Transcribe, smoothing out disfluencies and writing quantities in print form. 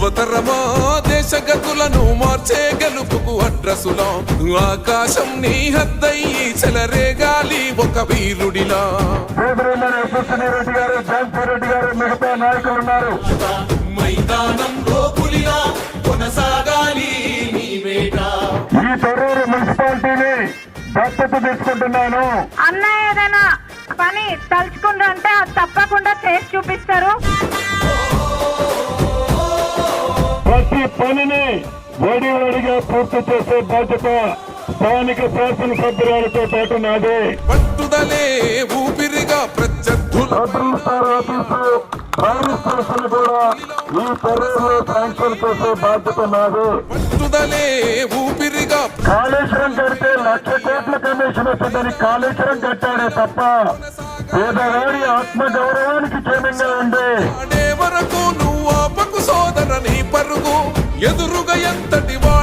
యువతరమా దేశ గతులను మార్చే గెలుపుకు అడ్రసులా ఆకాశం నీ హద్దయ్యి చెలరేగాలి ఒక వీరుడిలా. రెడ్డి గారు, జాన్సీరెడ్డి గారు, మిగతా నాయకులు ఉన్నారు. మైదానంలో పులిలా కొనసాగాలి నీ వేట. ఈ తొర్రూరు మున్సిపాలిటీని దత్తత తీసుకుంటున్నాను. అన్న ఏదైనా పని తలుచుకుంటే అది తప్పకుండా చేసి చూపిస్తారు. ప్రతి పనిని వేడిగా పూర్తి చేసే బాధ్యత స్థానిక శాసనసభ్యురాలతో పాటు నాదే. పట్టుదలే ఊపిరిగా ప్రత్యర్థులు కూడా ఈ తొర్రూరులో శాంక్షన్ చేసే బాధ్యత నాదే. పట్టుదలే ఊపిరిగా కాళేశ్వరం కడితే 1,00,000 కోట్ల కమిషన్ వస్తుందని కాళేశ్వరం కట్టాడే తప్ప పేదవాడి ఆత్మ గౌరవానికి క్షేమంగా ఉంది. ఆడే వరకు నువ్వు ఆపకు సోదర నీ పరుగు. ఎదురుగా ఎంతటి వాడు